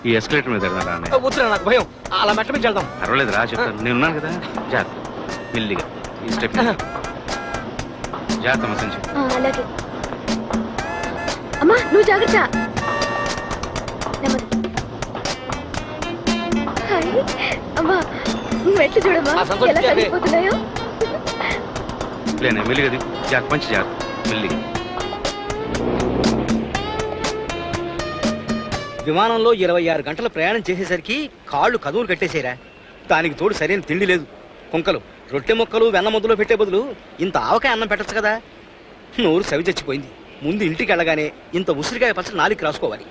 ఈ ఎస్కలేటర్ మీద వద్దురా, నాకు భయం. అలా మెట్ల మీద వెళ్దాం. పర్వాలేదు రా, చెప్తాను. నేను ఉన్నాను కదా. జాగ్రత్త, మెల్లిగా ఈ స్టెప్ జాగ్రత్త. మసంచి అలాగే. అమ్మా నువ్వు జాగ్రత్త. అమ్మా మెట్లు చూడమ్మా ఎలా కలిగిపోతున్నాయో. మెల్లిగా జాగ్రత్త, మంచి జాగ్రత్త, మెల్లిగా. విమానంలో 26 గంటల ప్రయాణం చేసేసరికి కాళ్ళు కదువులు కట్టేసేరా. దానికి తోడు సరైన తిండి లేదు. కుంకలు, రొట్టె ముక్కలు, వెన్న ముద్దలో పెట్టే బదులు ఇంత ఆవకాయ అన్నం పెట్టచ్చు కదా. నోరు సవి చచ్చిపోయింది. ముందు ఇంటికి వెళ్ళగానే ఇంత ఉసిరికాయ పచ్చడి 4 రాసుకోవాలి.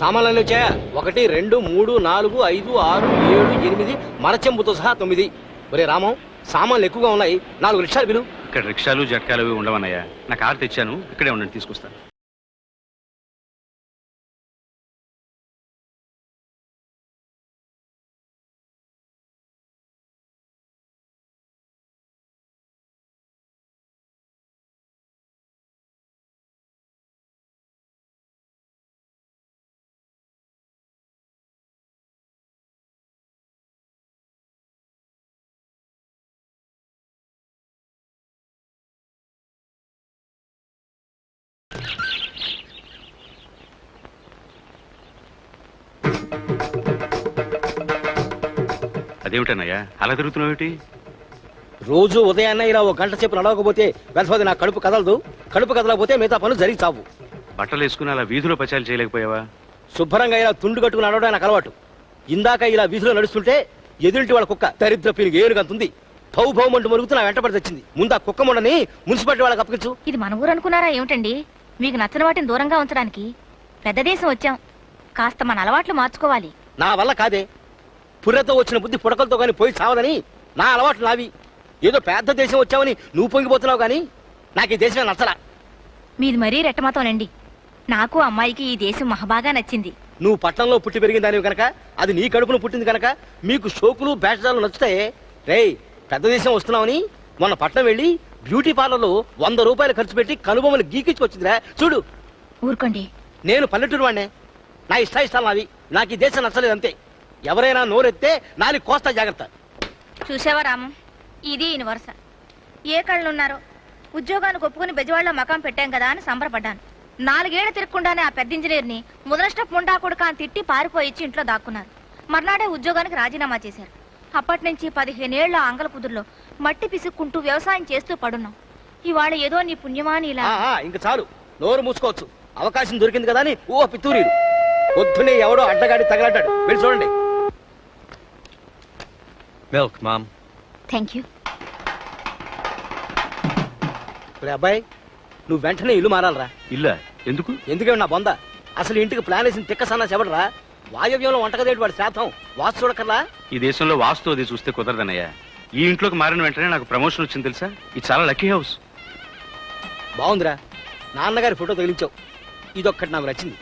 సామాన్లు వచ్చాయా? 1 2 3 4 5 6 7 8 మరచెంబుతో సహా 9. ఒరే రామం, సామాన్లు ఎక్కువగా ఉన్నాయి, 4 రిక్షాలు పిలు. ఇక్కడ రిక్షాలు జట్కాలు అవి ఉండవన్నయ్యా. నా కారు తెచ్చాను, ఇక్కడే ఉండండి, తీసుకొస్తాను. అదేమిటన్నయ్యా అలా తిరుగుతున్నావు? రోజు ఉదయాన్నే ఇలా 1 గంట సేపు నడవకపోతే వెళ్తుంది నా కడుపు కదలదు. కడుపు కదలకపోతే మిగతా పనులు జరిగి చావు. బట్టలు వేసుకుని అలా వీధిలో పచాలు చేయలేకపోయావా? శుభ్రంగా ఇలా తుండు కట్టుకుని నడవడం నాకు అలవాటు. ఇందాక ఇలా వీధిలో నడుస్తుంటే ఎదురింటి వాళ్ళ కుక్క దరిద్ర పీలికి ఏనుగంతుంది. భౌ భౌమంటూ మరుగుతూ నా వెంటబడి తెచ్చింది. ముందు ఆ కుక్క ముండని మున్సిపాలిటీ వాళ్ళకి అప్పగించు. ఇది మన ఊరు అనుకున్నారా ఏమిటండి? మీకు నచ్చని వాటిని దూరంగా ఉంచడానికి పెద్ద దేశం వచ్చాం. కాస్త మన అలవాట్లు మార్చుకోవాలి. నా వల్ల కాదే. పుర్రెతో వచ్చిన బుద్ధి పుడకలతో కానీ పోయి చావదని నా అలవాట్లు నావి. ఏదో పెద్ద దేశం వచ్చావని నువ్వు పొంగిపోతున్నావు కానీ నాకు ఈ దేశమే నచ్చలా. మీది మరీ రెట్టమాతోనండి. నాకు అమ్మాయికి ఈ దేశం మహాబాగా నచ్చింది. నువ్వు పట్టణంలో పుట్టి పెరిగిన దానివి కనుక, అది నీ కడుపును పుట్టింది కనుక మీకు షోకులు బ్యాచడాలు నచ్చుతాయే. రేయ్, పెద్ద దేశం వస్తున్నావని మొన్న పట్నం వెళ్ళి బ్యూటీ పార్లర్లో 100 రూపాయలు ఖర్చు పెట్టి కనుబొమ్మలు గీకించుకొచ్చిందిరా. చూడు. ఊరుకోండి. నేను పల్లెటూరు వాడినే. నా ఇష్టాలు నావి. నాకు ఈ దేశం నచ్చలేదు అంతే. ఎవరైనా నోరెత్తే 4 కోస్తా జాగ్రత్త. చూసావా రామం, ఇది ఈయన వరుస. ఏ కళ్ళున్నారో. ఉద్యోగానికి ఒప్పుకుని బెజవాడలో మకాం పెట్టాం కదా అని సంబరపడ్డాను. 4 ఏళ్లు తిరగకుండానే ఆ పెద్ద ఇంజనీర్ని ముదనష్టపు ముండా కొడుకా అని తిట్టి పారిపోయిచ్చి ఇంట్లో దాక్కున్నారు. మర్నాడే ఉద్యోగానికి రాజీనామా చేశారు. అప్పటి నుంచి 15 ఏళ్ల ఆంగల కుదురులో మట్టి పిసుక్కుంటూ వ్యవసాయం చేస్తూ పడున్నాం. ఇవాళ ఏదో నీ పుణ్యమాని ఇలా. ఇంక చాలు, నోరు మూసుకోవచ్చు. అవకాశం దొరికింది కదా అని ఓ పిత్తూరీడు. పొద్దునే ఎవడో అడ్డగాడి తగలడ్డాడు. వెళ్ళి చూడండి. Milk, Mom. Thank you. అబ్బాయి, నువ్వు వెంటనే ఇల్లు మారాలరా. ఇల్లా? ఎందుకు? ఎందుకే నా బొంద. అసలు ఇంటికి ప్లాన్ వేసిన తిక్క సన్నా చెబడరా. వాయవ్యంలో వంటగదేటి వాడి శాతం వాస్తు చూడకర్లా. ఈ దేశంలో వాస్తు అది చూస్తే కుదరదన్నయ్యా. ఈ ఇంట్లోకి మారిన వెంటనే నాకు ప్రమోషన్ వచ్చింది తెలుసా. ఇది చాలా లక్కీ హౌస్. బాగుందిరా. నాన్నగారి ఫోటో తగిలించావు. ఇదొక్కటి నాకు నచ్చింది.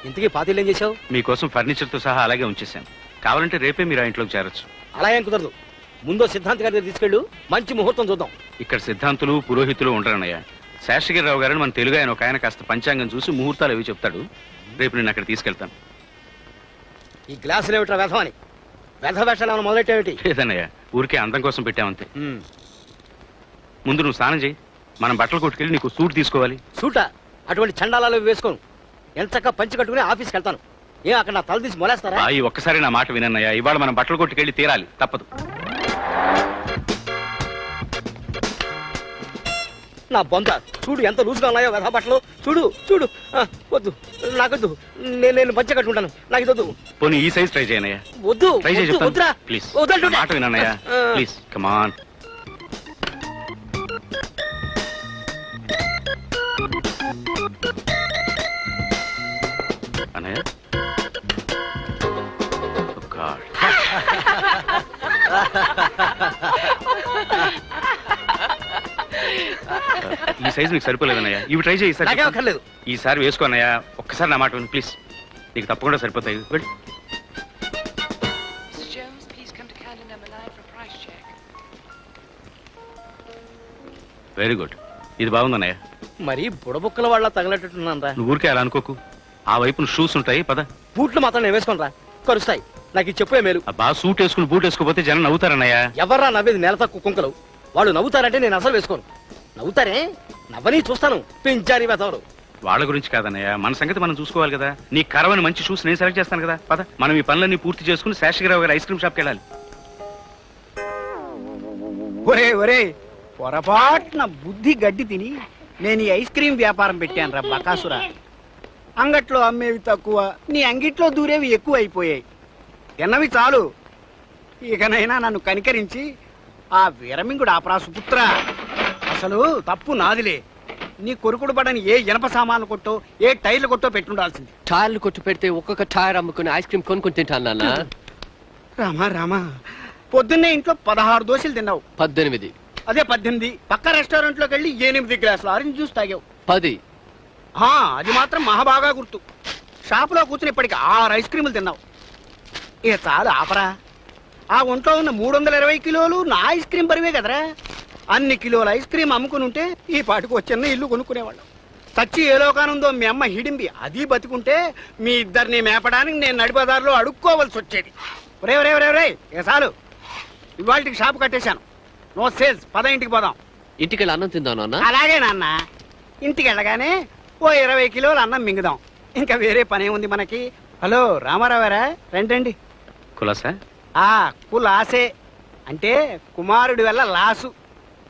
ఇంతకీ పాతిళ్ళు ఏం చేశావు? మీకోసం ఫర్నిచర్ తో సహా అలాగే ఉంచేశాను. కావాలంటే రేపే మీరు ఆ ఇంట్లోకి చేరొచ్చు. అలా ఏం కుదరదు. ముందో సిద్ధాంత్ గారి దగ్గర తీసుకెళ్ళు. మంచి ముహూర్తం చూద్దాం. ఇక్కడ సిద్ధాంతులు పురోహితులు ఉండరన్నయ్య. శేషగిరిరావు గారని మన తెలుగు ఆయన ఒక ఆయన కాస్త పంచాంగం చూసి ముహూర్తాలు అవి చెప్తాడు. రేపు నేను అక్కడ తీసుకెళ్తాను. ఈ గ్లాసులు ఏమిట్రా వ్యధమని? వ్యధ వేషాలు ఏమైనా మొదలెట్టేమిటి? లేదన్నయ్య, ఊరికే అందం కోసం పెట్టామంతే. ముందు నువ్వు స్నానం చేయి. మనం బట్టలు కొట్టుకెళ్ళి నీకు సూట్ తీసుకోవాలి. సూటా? అటువంటి చండాలాలు వేసుకోను. ఎంతగా పంచి కట్టుకుని ఆఫీస్కి వెళ్తాను. ఏ అక్కడ నా తల తీసి మొలేస్తారా? ఈ ఒక్కసారి నా మాట వినన్నయ్య. ఇవాళ మనం బట్టలు కొట్టుకెళ్ళి తీరాలి, తప్పదు. నా బొంద చూడు ఎంత లూజ్గా ఉన్నాయో వ్యధ బట్టలు. చూడు చూడు. వద్దు, నాకొద్దు. నేను పంచ కట్టుకుంటాను. నాకు ఇది వద్దు. పోనీ ఈ సైజ్ ట్రై చేయనయ్య. వద్దు, ట్రై చేయి చెప్తాను. వద్దురా. ప్లీజ్ వద్దంటుంటే. మాట వినన్నయ్య, ప్లీజ్ కమాన్. అన్నయ్య, ఈ సైజు నీకు సరిపోలేదన్నయ్య. ఇవి ట్రై చేయి. ఈసారి వేసుకోన్నయ్య. ఒక్కసారి నా మాట విను ప్లీజ్. నీకు తప్పకుండా సరిపోతాయి. Very good. ఇది బాగుందన్నయ్య. మరి బుడబుక్కల వాళ్ళ తగలట్టున్నాను రా. నువ్వు ఊరికే అలా అనుకోకు. ఆ వైపున షూస్ ఉంటాయి, పద. బూట్లు మాత్రం నేను వేసుకోను రా, కరుస్తాయి. నాకు ఇది చెప్పే మేలు. అబ్బా, సూట్ వేసుకుని బూట్ వేసుకోపోతే జనం నవ్వుతారన్నయ్య. ఎవర్రా నవ్వేది? నెల తక్కువ కుంకలు. వాళ్ళు నవ్వుతారంటే నేను అసలు వేసుకోను. నవ్వుతారే, నవ్వని చూస్తాను. పెంచారి వెతవరు. వాళ్ళ గురించి కాదన్నయ్య, మన సంగతి మనం చూసుకోవాలి కదా. నీ కరవని మంచి షూస్ నేను సెలెక్ట్ చేస్తాను కదా, పద. మనం ఈ పనులన్నీ పూర్తి చేసుకుని శేషగిరిరావు గారి ఐస్ క్రీమ్ షాప్కి వెళ్ళాలి. ఒరే ఒరే, పొరపాటున బుద్ధి గడ్డి తిని నేను ఈ ఐస్ క్రీమ్ వ్యాపారం పెట్టాను రా బకాసురా. అంగట్లో అమ్మేవి తక్కువ, నీ అంగిట్లో దూరేవి ఎక్కువ అయిపోయాయి. తిన్నవి చాలు, ఇకనైనా నన్ను కనికరించి ఆ వీరమింగుడు ఆపరా సుపుత్ర. అసలు తప్పు నాదిలే. నీ కొరుకుడు పడని ఏ ఇనప సామాన్లు కొట్టో, ఏ టైర్లు కొట్టో పెట్టుండాల్సింది. టైర్లు కొట్టు పెడితే ఒక్కొక్క టైర్ అమ్ముకుని ఐస్ క్రీమ్ కొనుక్కొని తింటాను నాన్న. రామా రామా, పొద్దున్నే ఇంట్లో 16 దోశలు తిన్నావు. 18. అదే 18. పక్క రెస్టారెంట్ లోకి వెళ్ళి 8 గ్లాసులు ఆరెంజ్ జ్యూస్ తాగావు. 10. అది మాత్రం మహాబాగా గుర్తు. షాపులో కూర్చుని ఇప్పటికి 6 ఐస్ క్రీములు తిన్నావు. ఇక చాలు ఆపరా. ఆ ఒంట్లో ఉన్న 320 కిలోలు నా ఐస్ క్రీమ్ బరివే కదరా. అన్ని కిలోల ఐస్ క్రీమ్ అమ్ముకుని ఉంటే ఈ పాటికి ఒక చిన్న ఇల్లు కొనుక్కునేవాళ్ళం. చచ్చి ఏ లోకానుందో మీ అమ్మ హిడింబి అది బతికుంటే మీ ఇద్దరిని మేపడానికి నేను నడిపదారిలో అడుక్కోవలసి వచ్చేది. రే రే రే రే, ఇక చాలు. ఇవాళకి షాపు కట్టేశాను. No sales. పద ఇంటికి పోదాం. ఇంటికి వెళ్ళి అన్నం తిందాం నాన్న. అలాగే నాన్న. ఇంటికి వెళ్ళగానే ఓ 20 కిలోలు అన్నం మింగుదాం. ఇంకా వేరే పనే ఉంది మనకి. హలో రామారావారా, రండి. కులాసా? కులాసే అంటే కుమారుడి వల్ల లాసు.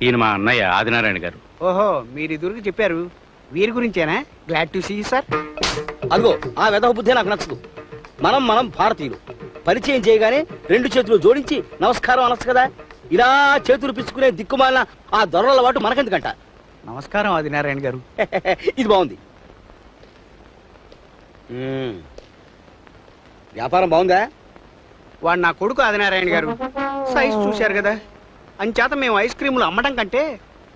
ఈయన మా అన్నయ్య ఆదినారాయణ గారు. ఓహో, మీరు ఇదురుకు చెప్పారు. వీరి గురించేనా? Glad to see sir. అదిగో ఆ వెధవ బుద్ధి నాకు నచ్చదు. మనం భారతీయులు. పరిచయం చేయగానే 2 చేతులు జోడించి నమస్కారం అనొచ్చు కదా. ఇలా చేతులు పిచ్చుకునే దిక్కుమాలిన ఆ దొరల వాటు మనకెందుకంట. నమస్కారం ఆదినారాయణ గారు. ఇది బాగుంది. వ్యాపారం బాగుందా? వాడు నా కొడుకు ఆదినారాయణ గారు. సైజ్ చూశారు కదా. అంచేత మేము ఐస్ క్రీములు అమ్మడం కంటే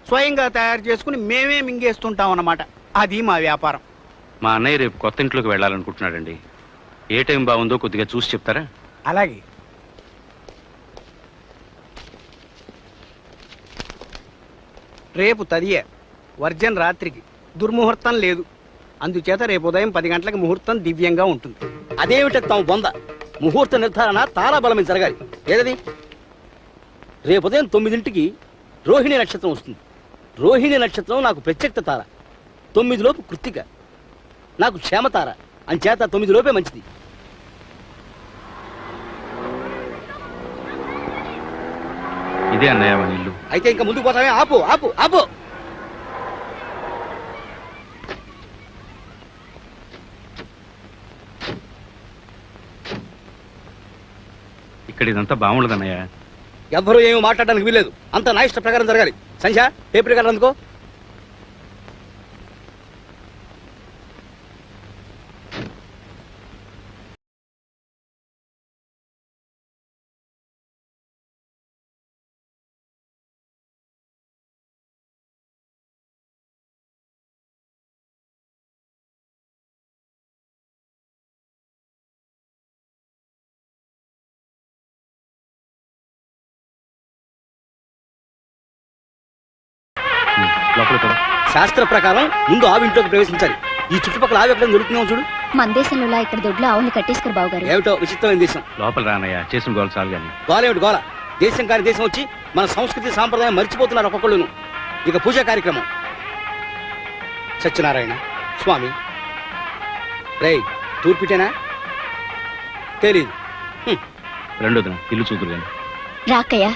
స్వయంగా తయారు చేసుకుని మేమే మింగేస్తుంటాం అన్నమాట. అది మా వ్యాపారం. మా అన్నయ్య రేపు కొత్త ఇంట్లోకి వెళ్ళాలనుకుంటున్నాడండి. ఏ టైం బాగుందో కొద్దిగా చూసి చెప్తారా? అలాగే. రేపు తదియే వర్జన్ రాత్రికి, దుర్ముహూర్తం లేదు. అందుచేత రేపు ఉదయం 10 గంటలకు ముహూర్తం దివ్యంగా ఉంటుంది. అదేమిట తమ బొంద. ముహూర్త నిర్ధారణ తారాబలమే జరగాలి. ఏదది? రేపు ఉదయం 9ంటికి రోహిణి నక్షత్రం వస్తుంది. రోహిణి నక్షత్రం నాకు ప్రత్యక్ష తార. 9 లోపు కృత్తిక నాకు క్షేమతార. అంచేత 9 లోపే మంచిది. ఇదే అన్నయ్య మన ఇల్లు. అయితే ఇంకా ముందుకు పోతామే. ఆపు ఆపు ఆపు. ఇక్కడ ఇదంతా బాగుండదు అన్నయ్య. ఎవ్వరూ ఏమి మాట్లాడడానికి వీల్లేదు. అంత నా ఇష్ట ప్రకారం జరగాలి. సంధ్య ఏ ప్రకారం అందుకో. లోపల కదా. శాస్త్ర ప్రకారం ముందు ఆవి ఇంట్లోకి ప్రవేశించాలి. ఈ చుట్టుపక్కల ఆవి ఎక్కడ దొరుకుతున్నావు చూడు. మన దేశంలో ఇక్కడ దొడ్లో ఆవులు కట్టేసుకురు బావగారు. ఏమిటో విచిత్రమైన దేశం. లోపల రానయ్య, చేసిన గోల చాలు కానీ. గోలేమిటి గోల? దేశం కాని దేశం వచ్చి మన సంస్కృతి సాంప్రదాయం మర్చిపోతున్నారు ఒక్కొక్కళ్ళును. ఇక పూజా కార్యక్రమం. సత్యనారాయణ స్వామి. రేయ్, తూర్పిటేనా? తెలీదు. రెండోదిన ఇల్లు చూదురు కానీ. రాకయ్య,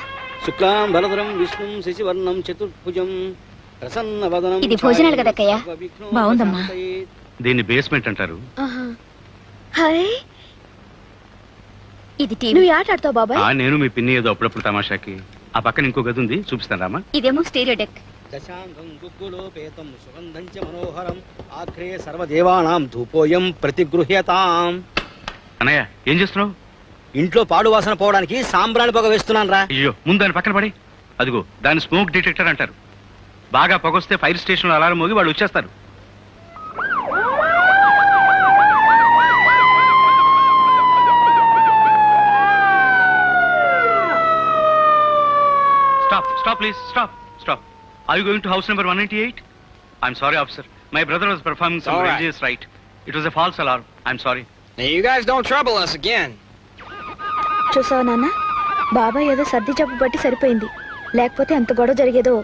శుక్లాం బలధరం విష్ణుం శశివర్ణం చతుర్భుజం ప్రసన్న వదనం. ఇది భోజనాలు కదక్కయ్య. బాగుందమ్మా. దీన్ని బేస్మెంట్ అంటారు. ఇది టీవీ ఆట ఆడతావు బాబాయ్. నేను మీ పిన్ని ఏదో అప్పుడప్పుడు తమాషాకి. ఆ పక్కన ఇంకో గది ఉంది, చూపిస్తాను రామా. ఇదేమో స్టీరియో డెక్. దశాంగం గుగ్గులోపేతం సుగంధం చ మనోహరం ఆగ్రే సర్వదేవానాం ధూపోయం ప్రతిగృహ్యతాం. అన్నయ్య ఏం చేస్తున్నావు? ఇంట్లో పాడు వాసన పోవడానికి సాంబ్రాణి పొగ వేస్తున్నాను రా. అయ్యో, ముందు దాని పక్కన పడి. అదిగో దాని స్మోక్ డిటెక్టర్ అంటారు. బాగా పొగొస్తే ఫైర్ స్టేషన్ లో అలారం మోగి వాళ్ళు వచ్చేస్తారు. Stop stop please stop stop. Are you going to house number 198? I'm sorry officer. My brother was performing some All right. Religious rite. It was a false alarm. I'm sorry. Now you guys don't trouble us again. చూసావా నాన్న, బాబాయ్ ఏదో సర్ది జబ్బు బట్టి సరిపోయింది, లేకపోతే ఎంత గొడవ జరిగేదో.